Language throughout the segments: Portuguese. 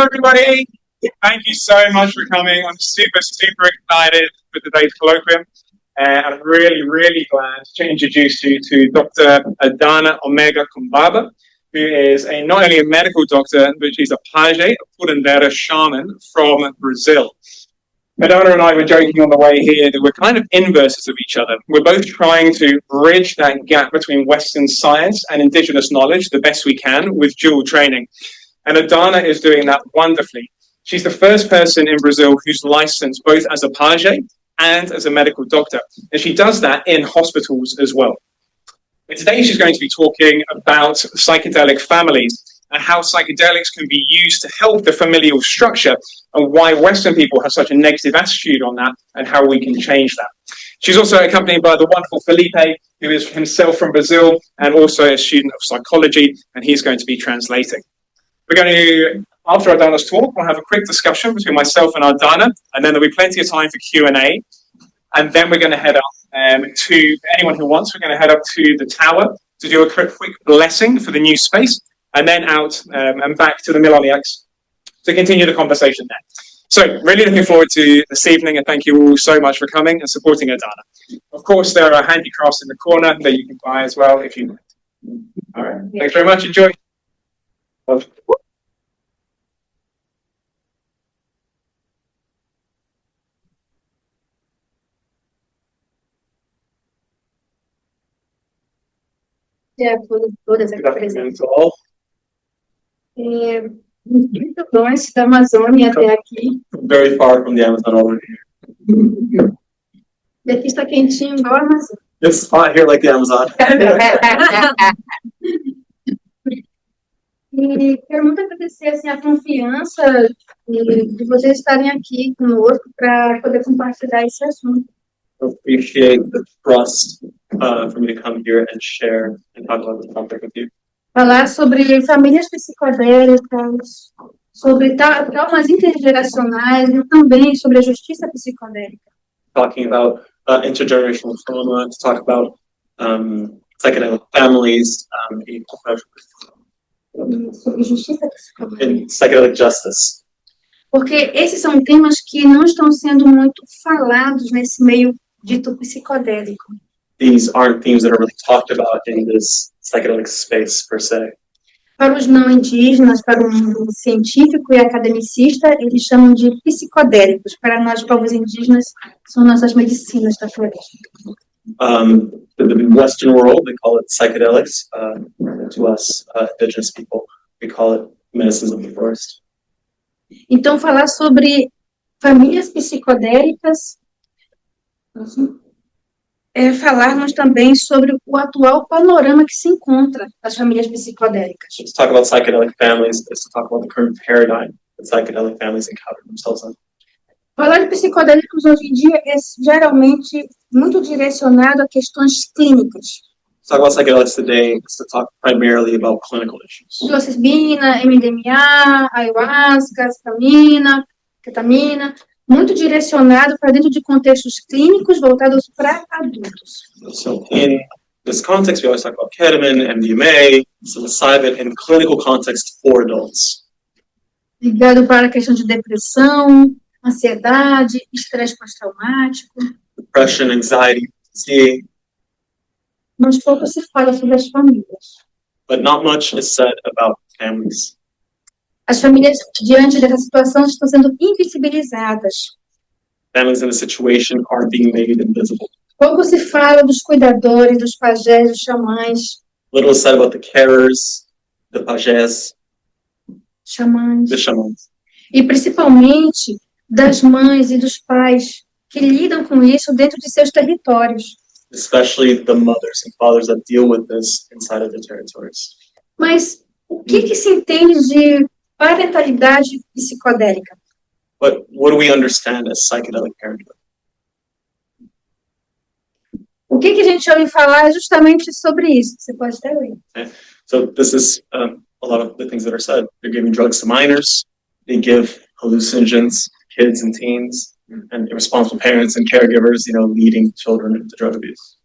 Hello, everybody. Thank you so much for coming. I'm super, super excited for today's colloquium. I'm really, really glad to introduce you to Dr. Adana Omega Kumbaba, who is not only a medical doctor, but she's a page, a curandera shaman from Brazil. Adana and I were joking on the way here that we're kind of inverses of each other. We're both trying to bridge that gap between Western science and indigenous knowledge the best we can with dual training. And Adana is doing that wonderfully. She's the first person in Brazil who's licensed both as a page and as a medical doctor. And she does that in hospitals as well. And today she's going to be talking about psychedelic families and how psychedelics can be used to help the familial structure and why Western people have such a negative attitude on that and how we can change that. She's also accompanied by the wonderful Felipe, who is himself from Brazil and also a student of psychology, and he's going to be translating. We're going to, after Adana's talk, we'll have a quick discussion between myself and Adana, and then there'll be plenty of time for Q&A. And then we're going to head up to anyone who wants. We're going to head up to the tower to do a quick blessing for the new space, and then out and back to the Miloniacs to continue the conversation there. So really looking forward to this evening, and thank you all so much for coming and supporting Adana. Of course, there are handicrafts in the corner that you can buy as well if you want. All right, thanks very much. Enjoy. Todas aqui presentes. Muito longe da Amazônia até aqui. Very far from the Amazon over here. E aqui está quentinho igual a Amazônia. It's hot here like the Amazon. E quero muito agradecer assim, a confiança de vocês estarem aqui conosco para poder compartilhar esse assunto. Appreciate the trust for me to come here and share and talk about this topic with you. Falar sobre famílias psicodélicas, sobre traumas intergeracionais e também sobre a justiça psicodélica. Talking about intergenerational trauma, to talk about psychedelic families, Sobre justiça psicodélica. and psychedelic justice. Porque esses são temas que não estão sendo muito falados nesse meio dito psicodélico. These aren't themes that are really talked about in this psychedelic space, per se. Para os não indígenas, para o mundo científico e academicista, eles chamam de psicodélicos. Para nós, povos indígenas, são nossas medicinas da floresta. The Western world, they call it psychedelics. To us, indigenous people, we call it medicines of the forest. Então, falar sobre famílias psicodélicas é falarmos também sobre o atual panorama que se encontra das famílias psicodélicas. To talk about psychedelic families is to talk about the current paradigm that psychedelic families encounter themselves in. Falar de psicodélicos hoje em dia é geralmente muito direcionado a questões clínicas. To talk about psychedelics today is to talk primarily about clinical issues. Psilocibina, MDMA, ayahuasca, ketamina, muito direcionado para dentro de contextos clínicos voltados para adultos. So in this context, we always talk about ketamine, MDMA, psilocybin in clinical context for adults. Ligado para a questão de depressão, ansiedade, estresse pós-traumático. Depression, anxiety, PTSD. Mas pouco se fala sobre as famílias. But not much is said about families. As famílias, diante dessa situação, estão sendo invisibilizadas. Families in a situation are being made invisible. Pouco se fala dos cuidadores, dos pajés, dos xamãs. Little is said about the carers, the pajés, Xamãs. the shamans. E principalmente das mães e dos pais que lidam com isso dentro de seus territórios. Especially the mothers and fathers that deal with this inside of their territories. Mas o que se entende de parentalidade psicodélica? But what do we understand as psychedelic parenthood? O que a gente ouve falar justamente sobre isso? Você pode até ler. Okay. So this is a lot of the things that are said. They're giving drugs to minors. They give hallucinogens to kids and teens, and irresponsible parents and caregivers, leading children into drug abuse.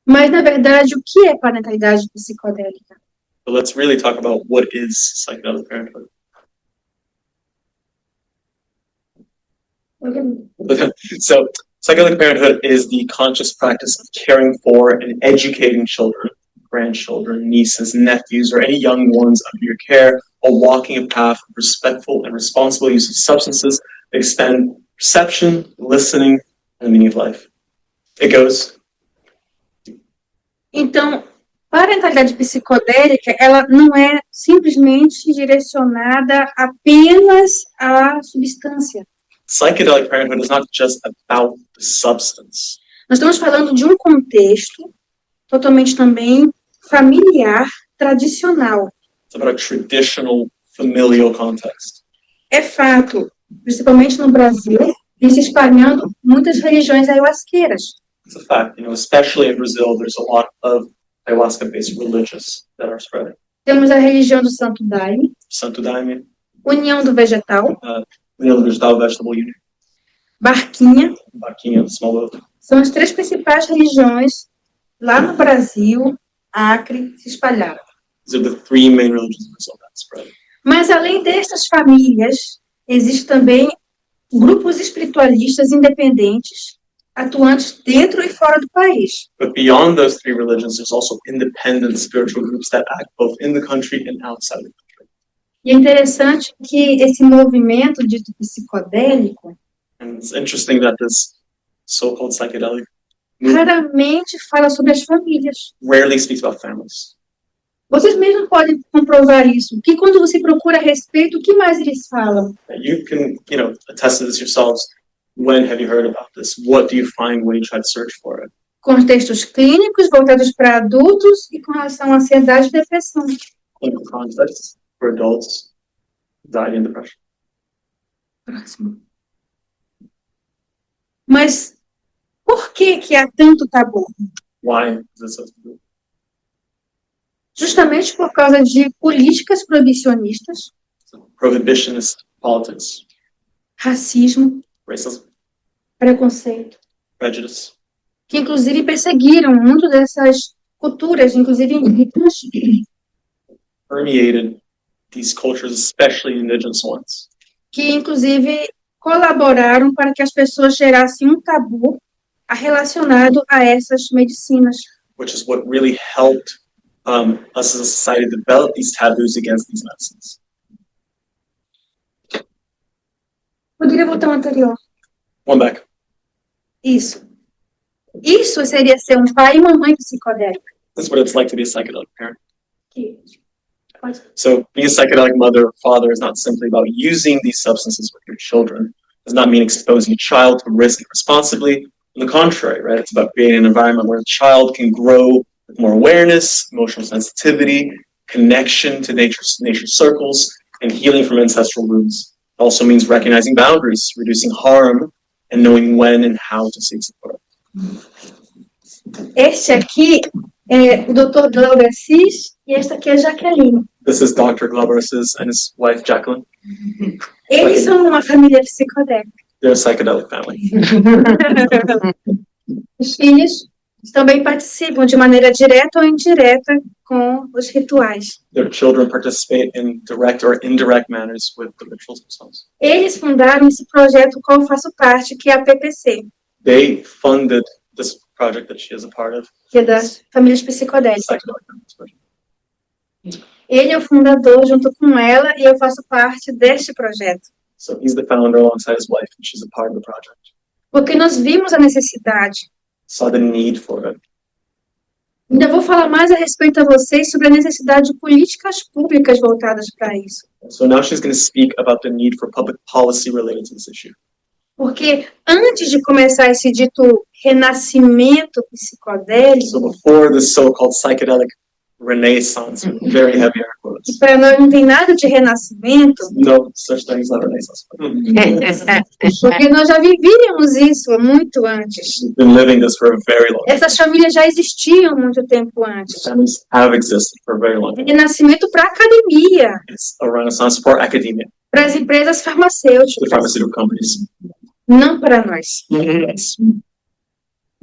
Mas, na verdade, o que é parentalidade psicodélica? But let's really talk about what is psychedelic parenthood. So, psychedelic parenthood is the conscious practice of caring for and educating children, grandchildren, nieces, nephews, or any young ones under your care, while walking a path of respectful and responsible use of substances that expand perception, listening, and the meaning of life. It goes. Então, parentalidade psicodélica, ela não é simplesmente direcionada apenas à substância. Psychedelic parenthood is not just about the substance. Nós estamos falando de um contexto totalmente também familiar, tradicional. It's about a traditional, familial context. É fato, principalmente no Brasil, vem se espalhando muitas religiões ayahuasqueiras. It's a fact, especially in Brazil, there's a lot of ayahuasca-based religions that are spreading. Temos a religião do Santo Daime, Santo Daime, União do Vegetal, União Vegetal Vegetable Union, Barquinha, Barquinha, Small Boat. são as três principais religiões lá no Brasil, Acre, se espalharam. These are the three main religions in Brazil that spread. Mas além dessas famílias, existem também grupos espiritualistas independentes, atuantes dentro e fora do país. But beyond those three religions, there's also independent spiritual groups that act both in the country and outside the country. E é interessante que esse movimento dito psicodélico And it's interesting that this so-called psychedelic movement raramente fala sobre as famílias. rarely speaks about families. Vocês mesmos podem comprovar isso, que quando você procura a respeito, o que mais eles falam? You can, attest to this yourselves. When have you heard about this? What do you find when you try to search for it? Contextos clínicos voltados para adultos e com relação à ansiedade e depressão. Clinical contexts for adults, anxiety and depression. Próximo. Mas por que há tanto tabu? Why is this so taboo? Justamente por causa de políticas proibicionistas, Prohibitionist politics, racismo, racism, preconceito, prejudice, que inclusive perseguiram muito dessas culturas, inclusive indígenas, permeated these cultures, especially indigenous ones, que inclusive colaboraram para que as pessoas gerassem um tabu relacionado a essas medicinas. which is what really helped us as a society develop these taboos against these medicines. Poderia voltar ao anterior. One back. Isso. Isso seria ser um pai e uma mãe psicodélica. This is what it's like to be a psychedelic parent. Que- pode- So being a psychedelic mother or father is not simply about using these substances with your children. It does not mean exposing a child to risk irresponsibly. On the contrary, right? It's about creating an environment where the child can grow with more awareness, emotional sensitivity, connection to nature circles, and healing from ancestral wounds. It also means recognizing boundaries, reducing harm, and knowing when and how to seek support. Este aqui é o Dr. Glauber Assis e esta aqui é a Jaqueline. This is Dr. Glaberis and his wife, Jacqueline. Eles são uma família psicodélica. They're a psychedelic family. Os filhos também participam de maneira direta ou indireta com os rituais. Their children participate in direct or indirect manners with the rituals themselves. Eles fundaram esse projeto qual eu faço parte, que é a PPC, They funded this project that she is a part of, que é das famílias psicodélicas. Psychedelic Families Project. Ele é o fundador junto com ela e eu faço parte deste projeto. So he's the founder alongside his wife, and she's a part of the project. Porque nós vimos a necessidade. Saw the need for it. Ainda vou falar mais a respeito a vocês sobre a necessidade de políticas públicas voltadas para isso. So now she's going to speak about the need for public policy related to this issue. Porque antes de começar esse dito renascimento psicodélico, So before this so-called psychedelic renaissance, very heavy air quotes, que para nós não tem nada de renascimento, no such thing as a renaissance. porque nós já vivíamos isso muito antes. We've been living this for a very long time. Essas famílias já existiam muito tempo antes. Families have existed for a very long time. Renascimento para a academia, It's a renaissance for academia, para as empresas the farmacêuticas, pharmaceutical companies. não para nós. Yes.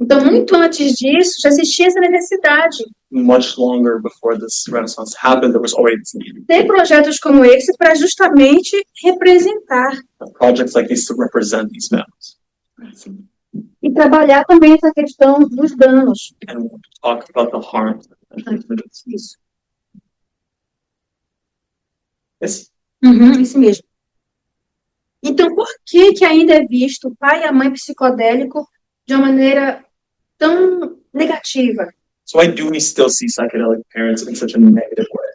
Então, muito antes disso, já existia essa necessidade. much longer before this Renaissance happened. There was always this need. ter projetos como esse para justamente representar Projects like these to represent these families. e trabalhar também essa questão dos danos. And talk about the harm. Isso. Yes. Isso mesmo. Então, por que que ainda é visto o pai e a mãe psicodélico de uma maneira tão negativa? So why do we still see psychedelic parents in such a negative way?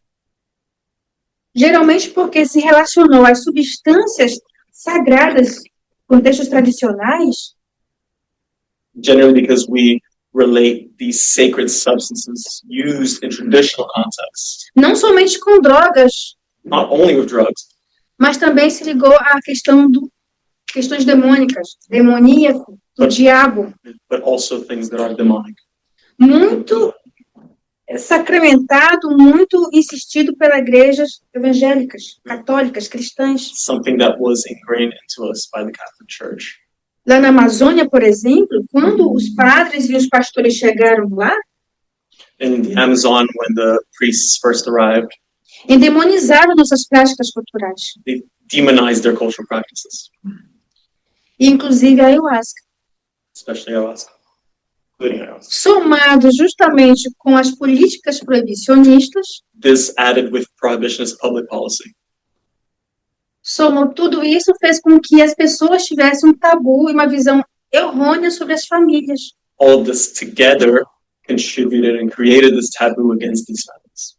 Geralmente porque se relacionou às substâncias sagradas, contextos tradicionais, Generally because we relate these sacred substances used in traditional contexts, não somente com drogas, not only with drugs, mas também se ligou à questão do questões demônicas, demoníaco, do diabo, but also things that are demonic. muito sacramentado, muito insistido pelas igrejas evangélicas, católicas, cristãs. Something that was ingrained into us by the Catholic Church. Lá na Amazônia, por exemplo, quando os padres e os pastores chegaram lá, In the Amazon, when the priests first arrived, endemonizaram nossas práticas culturais, they demonized their cultural practices, e inclusive a ayahuasca. especially ayahuasca, including ayahuasca. Somado justamente com as políticas proibicionistas, This added with prohibitionist public policy. somou tudo isso, fez com que as pessoas tivessem um tabu e uma visão errônea sobre as famílias. All of this together contributed and created this taboo against these families.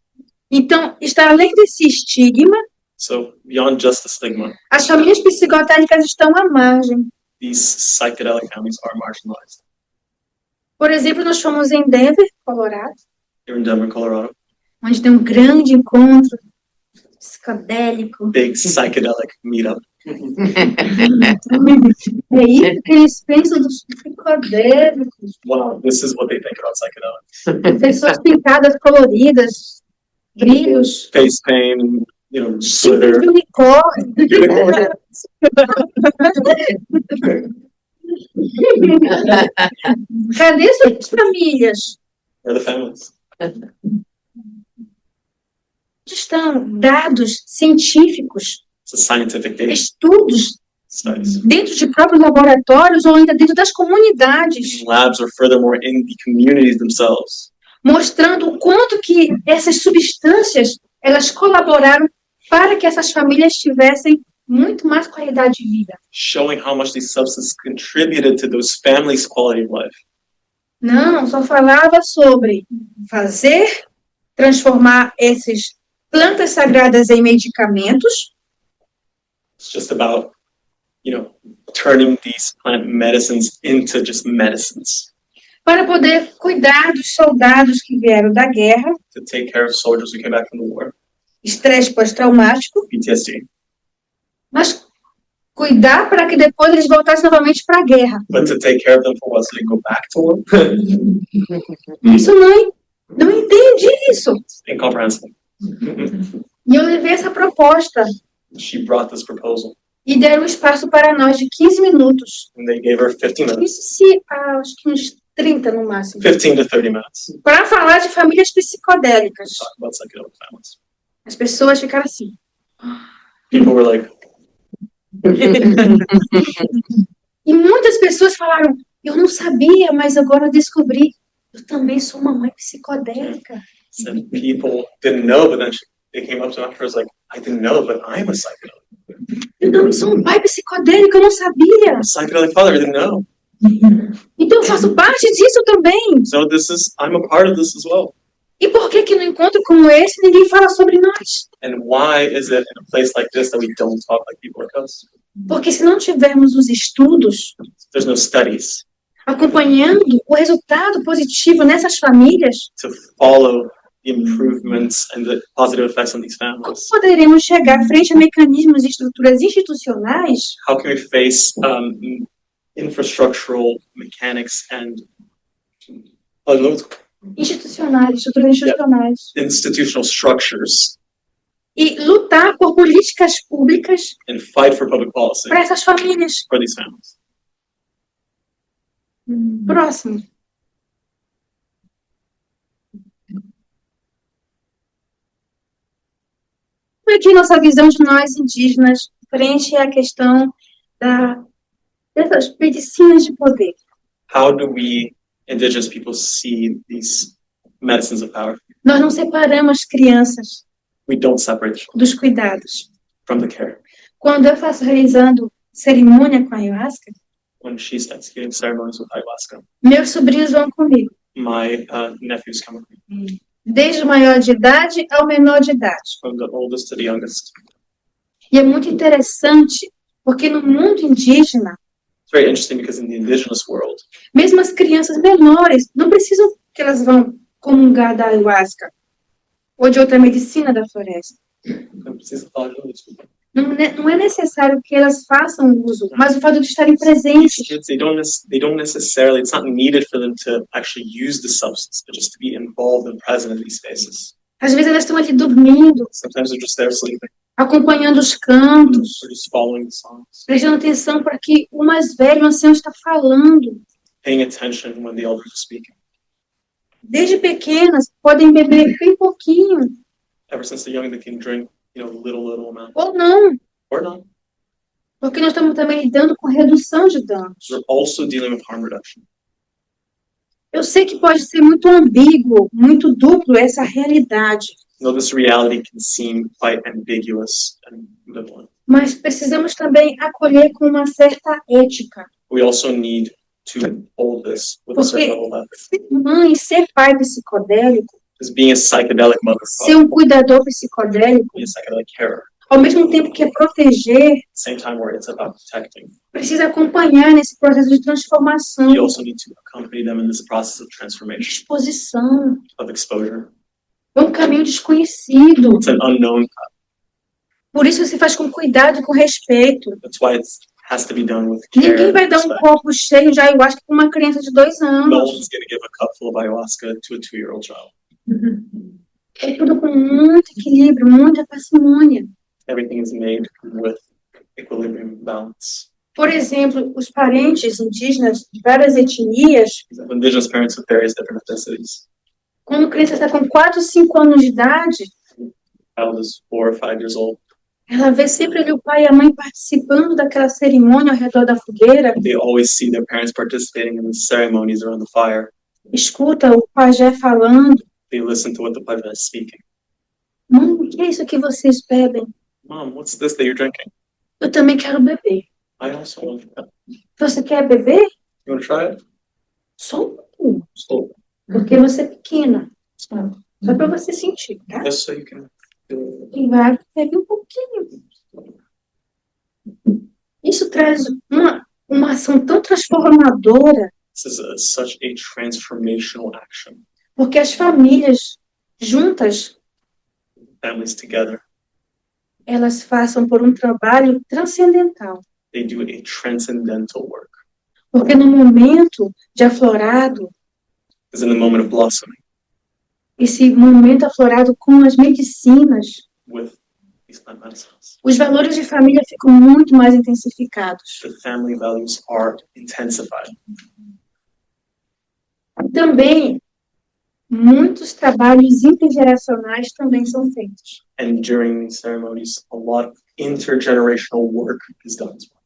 Então, está além desse estigma, So beyond just the stigma, as famílias psicodélicas estão à margem. these psychedelic families are marginalized. Por exemplo, nós fomos em Denver, Colorado, Here in Denver, Colorado, onde tem um grande encontro psicodélico. big psychedelic meetup. É isso que eles pensam dos psicodélicos. Wow, this is what they think about psychedelics. Pessoas pintadas, coloridas, brilhos, Face paint and, you know, chifres glitter. de unicórnio. Cadê suas famílias? Where are the families? Onde estão dados científicos, It's a scientific data estudos studies. dentro de próprios laboratórios ou ainda dentro das comunidades, In labs or furthermore in the communities themselves, mostrando o quanto que essas substâncias elas colaboraram para que essas famílias tivessem muito mais qualidade de vida. showing how much these substances contributed to those families' quality of life. Não, só falava sobre transformar essas plantas sagradas em medicamentos, It's just about, you know, turning these plant medicines into just medicines para poder cuidar dos soldados que vieram da guerra, to take care of soldiers who came back from the war, estresse pós-traumático, PTSD, mas cuidar para que depois eles voltassem novamente para a guerra. but to take care of them for what, so they go back to war? Isso não entendi isso. Incomprehensible. E eu levei essa proposta She brought this proposal, e deram espaço para nós de 15 minutos. and they gave her 15 minutes, Isso se acho que uns 30 no máximo. 15 to 30 minutes, Para falar de famílias psicodélicas. to talk about psychedelic families. As pessoas ficaram assim. People were like, E muitas pessoas falaram, eu não sabia, mas agora eu descobri. Eu também sou uma mãe psicodélica. said people didn't know, but then they came up to me afterwards like, I didn't know, but I'm a psychedelic. Eu também sou um pai psicodélico, eu não sabia. I'm a psychedelic father, I didn't know. Então eu faço parte disso também. So I'm a part of this as well. E por que que num encontro como esse ninguém fala sobre nós? And why is it in a place like this that we don't talk like people like us? Porque se não tivermos os estudos There's no studies acompanhando o resultado positivo nessas famílias, to follow the improvements and the positive effects on these como families. poderemos chegar frente a mecanismos e estruturas institucionais How can we face infrastructural mechanics and estruturas institucionais, institutional structures e lutar por políticas públicas and fight for public policy para essas famílias? for these families? Próximo. como é que é a nossa visão de nós indígenas frente à questão dessas medicinas de poder? How do we indigenous people see these medicines of power? Nós não separamos crianças We don't separate the children dos cuidados. from the care. Quando eu faço realizando cerimônia com a ayahuasca, When she's executing ceremonies with ayahuasca, meus sobrinhos vão comigo, my nephews come with me, desde o maior de idade ao menor de idade. from the oldest to the youngest. E é muito interessante, porque no mundo indígena, It's very interesting because in the indigenous world, mesmo as crianças menores, não precisam que elas vão comungar da ayahuasca ou de outra medicina da floresta. Não é necessário que elas façam uso, mas o fato de estarem presentes. These kids, they don't necessarily, it's not needed for them to actually use the substance, but just to be involved and present in these spaces. Às vezes elas estão ali dormindo, Sometimes they're just there sleeping, acompanhando os cantos, or just following the songs, prestando atenção para que o mais velho, o ancião, está falando. paying attention when the elders are speaking. Desde pequenas, podem beber bem pouquinho, Ever since they're young, they can drink, little amount, ou não, or not. porque nós estamos também lidando com redução de danos. We're also dealing with harm reduction. Eu sei que pode ser muito ambíguo, muito duplo essa realidade, Though this reality can seem quite ambiguous and ambivalent, mas precisamos também acolher com uma certa ética. we also need to hold this with a certain level of ethics. Ser mãe, ser pai psicodélico, Because being a psychedelic mother, ser um cuidador psicodélico, being a psychedelic carer, ao mesmo tempo que é proteger, at the same time where it's about protecting, precisa acompanhar nesse processo de transformação, you also need to accompany them in this process of de transformation, exposição. of exposure. É um caminho desconhecido. It's an unknown path. Por isso se faz com cuidado e com respeito. That's why it has to be done with care. Ninguém and vai dar um respect. copo cheio de ayahuasca para uma criança de 2 No anos. one's going to give a cup full of ayahuasca to a 2-year-old child. É tudo com muito equilíbrio, muita parcimônia. Everything is made with equilibrium, balance. Por exemplo, os parentes indígenas de várias etnias, Indigenous parents with various different ethnicities. quando a criança está com 4, 5 anos de idade, Child is 4 or 5 years old. ela vê sempre ali o pai e a mãe participando daquela cerimônia ao redor da fogueira, They always see their parents participating in the ceremonies around the fire. escuta o pajé falando. They listen to what the pajé is speaking. Mãe, o que é isso que vocês bebem? Mom, what's this that you're drinking? Eu também quero beber. I also want that. Você quer beber? You want to try it? Só um pouquinho, So, porque você é pequena. Só para você sentir, tá? just so you can do it. E vai, bebe um pouquinho. Isso traz uma ação tão transformadora, This is such a transformational action. porque as famílias juntas, Families together, elas passam por um trabalho transcendental. they do a transcendental work. Porque no momento de aflorado, Because in the moment of blossoming, esse momento aflorado com as medicinas, with these plant medicines, os valores de família ficam muito mais intensificados. the family values are intensified. Também, muitos trabalhos intergeracionais também são feitos. And during these ceremonies, a lot of intergenerational work is done as well.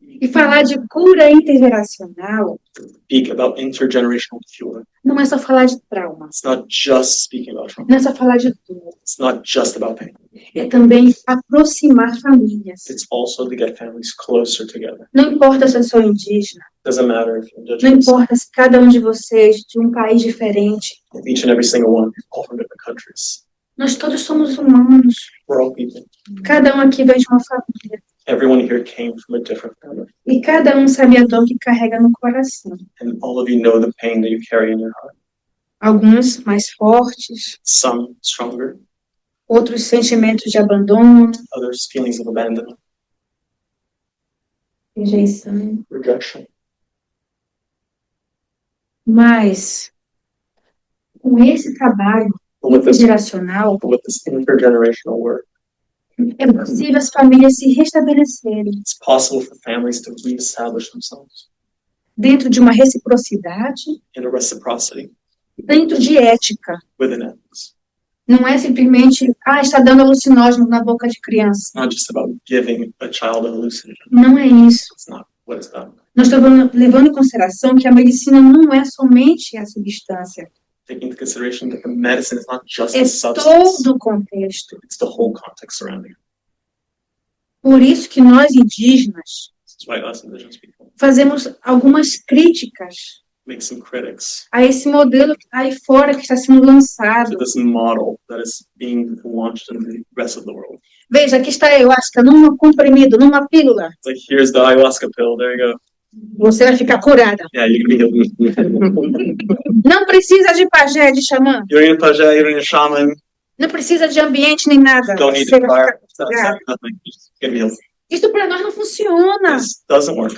E falar de cura intergeracional Speak about intergenerational cure. não é só falar de trauma, It's not just speaking about trauma. não é só falar de dor, It's not just about pain. é também aproximar famílias. It's also to get families closer together. Não importa se eu sou indígena, Doesn't matter if you're não indigenous, importa se cada um de vocês de um país diferente, if each and every single one, all from different countries. nós todos somos humanos. We're all people. Cada um aqui vem de uma família. Everyone here came from a different family. E cada um sabe a dor que carrega no coração. And all of you know the pain that you carry in your heart. Alguns mais fortes, Some stronger, outros sentimentos de abandono, others feelings of abandonment, rejeição. rejection. Mas, com esse trabalho But with this intergeracional, intergenerational work, é possível as famílias se restabelecerem it's possible for families to reestablish themselves dentro de uma reciprocidade, in a reciprocity dentro de ética, within ethics, Não é simplesmente, está dando alucinógeno na boca de criança. It's not just about giving a child a hallucinogen. Não é isso. It's not what it's about. Nós estamos levando em consideração que a medicina não é somente a substância, Taking into consideration that the medicine is not just é the substance, todo o contexto. it's the whole context surrounding it. Por isso que nós indígenas This is why us indigenous people fazemos algumas críticas make some critics a esse modelo aí fora que está sendo lançado. to this model that is being launched in the rest of the world. Veja, aqui está a ayahuasca, num comprimido, numa pílula. It's like, here's the ayahuasca pill, there you go. Você vai ficar curada. Yeah, you're gonna be healed. Não precisa de pajé, de xamã. You don't need a pajé, you don't need a shaman, Não precisa de ambiente nem nada. don't need Você a vai fire, ficar curada. nothing. You're just gonna be healed. Isso para nós não funciona. This doesn't work.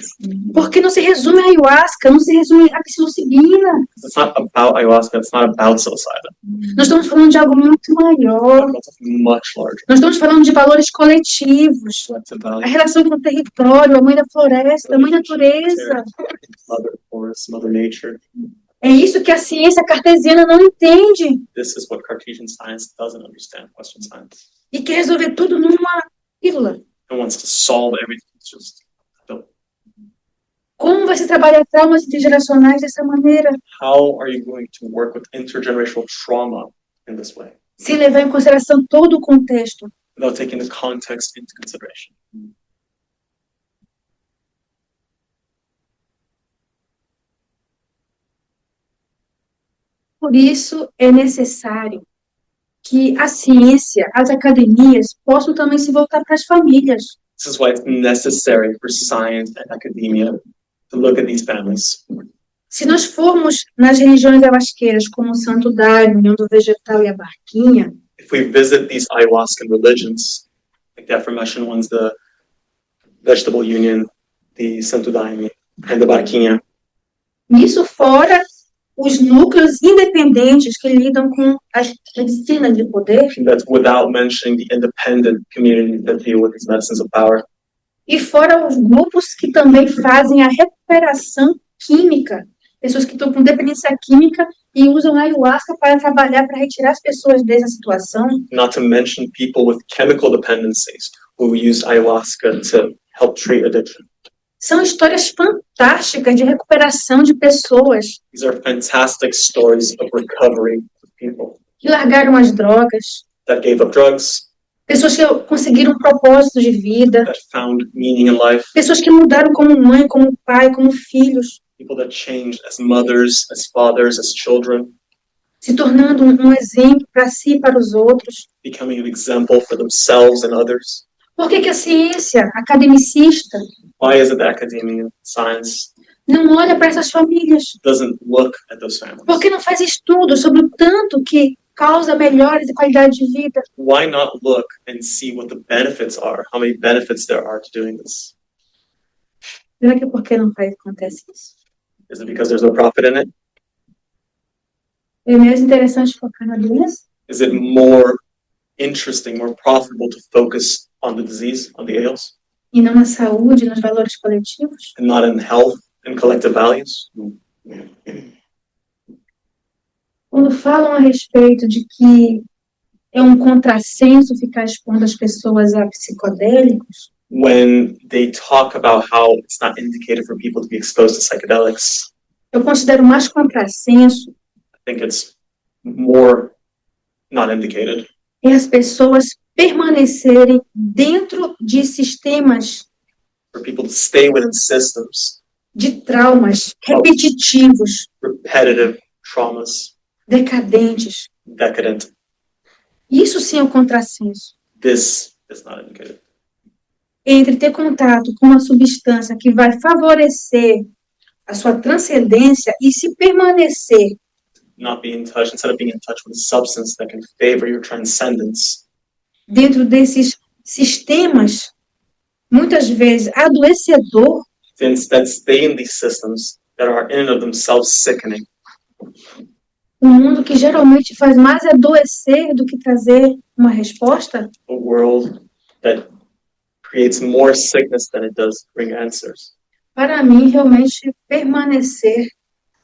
Porque não se resume a ayahuasca, não se resume a psilocibina. It's not about ayahuasca, it's not about psilocybin. Nós estamos falando de algo muito maior. It's much larger. Nós estamos falando de valores coletivos. It's A about relação com o território, a mãe da floresta, a mãe natureza. Mother Forest, Mother Nature. É isso que a ciência cartesiana não entende. This is what Cartesian science doesn't understand, Western science. E quer resolver tudo numa pílula. It wants to solve everything. It's just Como vai se trabalhar traumas intergeracionais dessa maneira? how are you going to work with intergenerational trauma in this way Sem levar em consideração todo o contexto. without taking the context into consideration? Por isso é necessário que a ciência, as academias, possam também se voltar para as famílias. This is why it's necessary for science and academia to look at these families. Se nós formos nas religiões ayahuasqueiras, como o Santo Daime, União do Vegetal e a Barquinha, If we visit these ayahuascan religions, like the aforementioned ones, the Vegetable Union, the Santo Daime, and the Barquinha, nisso fora os núcleos independentes que lidam com as medicinas de poder, that's without mentioning the independent communities that deal with these medicines of power. e fora os grupos que também fazem a recuperação química, pessoas que estão com dependência química e usam a ayahuasca para trabalhar, para retirar as pessoas dessa situação. Not to mention people with chemical dependencies who use ayahuasca to help treat addiction. São histórias fantásticas de recuperação de pessoas These are fantastic stories of recovery of people que largaram as drogas, that gave up drugs, pessoas que conseguiram um propósito de vida, that found meaning in life, pessoas que mudaram como mãe, como pai, como filhos, people that changed as mothers, as fathers, as children, se tornando um exemplo para si e para os outros. becoming an example for themselves and others. Por que que a ciência academicista Why is it that academia, science, não olha para essas famílias? doesn't look at those families? Por que não faz estudo sobre o tanto que causa melhores de qualidade de vida? Why not look and see what the benefits are, how many benefits there are to doing this? Será que por que não acontece isso? Is it because there's no profit in it? É mais interessante focar na doença? Is it more interesting, more profitable to focus on the disease, on the ails, E não na saúde, nos valores coletivos? and not in health and collective values? Quando falam a respeito de que é um contrassenso ficar expondo as pessoas a psicodélicos, When they talk about how it's not indicated for people to be exposed to psychedelics, eu considero mais contrassenso I think it's more not indicated. é as pessoas permanecerem dentro de sistemas For people to stay within systems, de traumas repetitivos, repetitive traumas, decadentes. decadent. Isso sim é o contrassenso. This is not indicated. Entre ter contato com uma substância que vai favorecer a sua transcendência e se permanecer Not be in touch, instead of being in touch with a substance that can favor your transcendence, dentro desses sistemas, muitas vezes adoecedor, to instead stay in these systems that are in and of themselves sickening. um mundo que geralmente faz mais adoecer do que trazer uma resposta, A world that creates more sickness than it does bring answers. para mim, realmente permanecer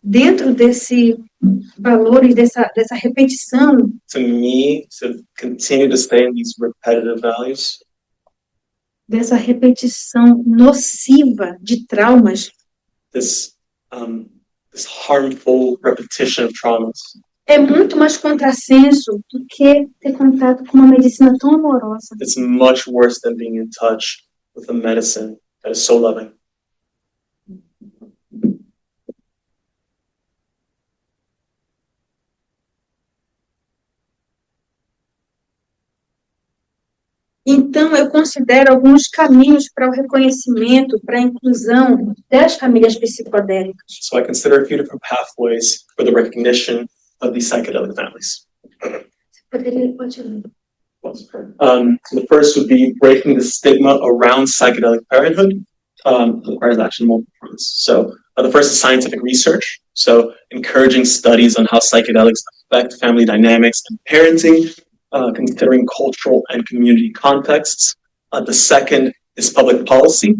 dentro desse valores, dessa repetição, to me to continue to stay in these repetitive values dessa repetição nociva de traumas, this this harmful repetition of traumas é muito mais contrassenso do que ter contato com uma medicina tão amorosa. it's much worse than being in touch with a medicine that is so loving. Então, eu considero alguns caminhos para o reconhecimento, para a inclusão das famílias psicodélicas. So I consider a few different pathways for the recognition of these psychedelic families. Pode ler. The first would be breaking the stigma around psychedelic parenthood. Requires actually multiple fronts. So the first is scientific research. So encouraging studies on how psychedelics affect family dynamics and parenting, considering cultural and community contexts. The second is public policy.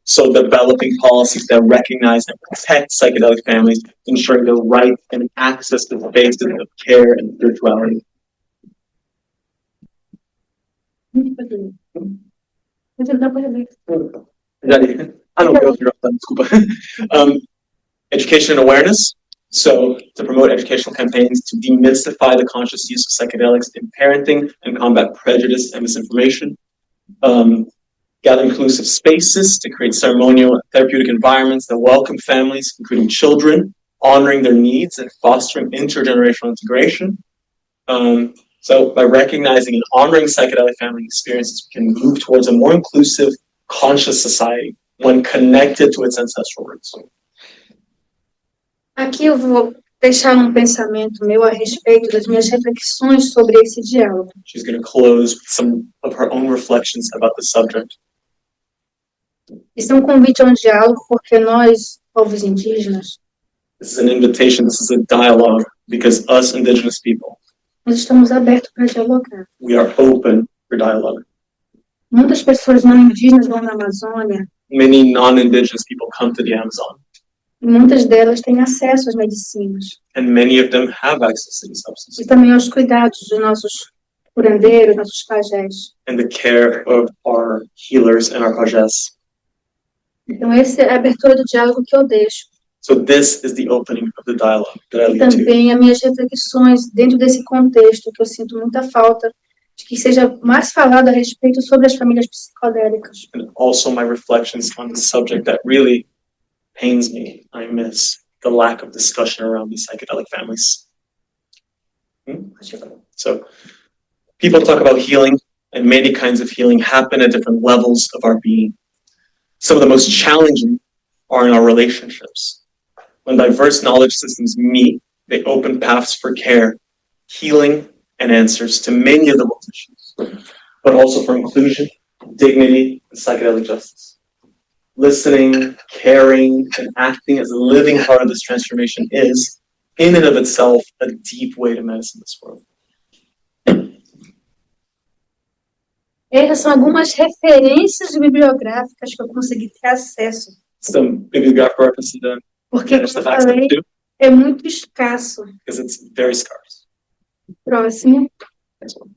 So developing policies that recognize and protect psychedelic families, ensuring the right and access to spaces of care and spirituality. Education and awareness. So to promote educational campaigns to demystify the conscious use of psychedelics in parenting and combat prejudice and misinformation. Gather inclusive spaces to create ceremonial and therapeutic environments that welcome families, including children, honoring their needs and fostering intergenerational integration. So by recognizing and honoring psychedelic family experiences, we can move towards a more inclusive, conscious society, one connected to its ancestral roots. Aqui eu vou deixar um pensamento meu a respeito das minhas reflexões sobre esse diálogo. She's going to close with some of her own reflections about the subject. Isso é um convite a um diálogo porque nós, povos indígenas, This is an invitation, this is a dialogue, because us indigenous people, nós estamos abertos para dialogar. we are open for dialogue. Muitas pessoas não indígenas vão na Amazônia Many non-indigenous people come to the Amazon, e muitas delas têm acesso às medicinas and many of them have access to these e substances também aos cuidados dos nossos curandeiros, nossos pajés. and the care of our healers and our pajas. Então, essa é a abertura do diálogo que eu deixo. So this is the opening of the dialogue that I E lead to. também as minhas reflexões dentro desse contexto, que eu sinto muita falta de que seja mais falado a respeito sobre as famílias psicodélicas. And also my reflections on the subject that really pains me. I miss the lack of discussion around these psychedelic families. So people talk about healing, and many kinds of healing happen at different levels of our being. Some of the most challenging are in our relationships. When diverse knowledge systems meet, they open paths for care, healing, and answers to many of the world's issues, but also for inclusion, dignity, and psychedelic justice. Listening, caring, and acting as a living part of this transformation is, in and of itself, a deep way to medicine this world. Essas são algumas referências bibliográficas que eu consegui ter acesso, Some bibliographic reference to them, porque, manage como the eu facts falei, that do, é muito escasso. because it's very scarce. Próximo. Next one.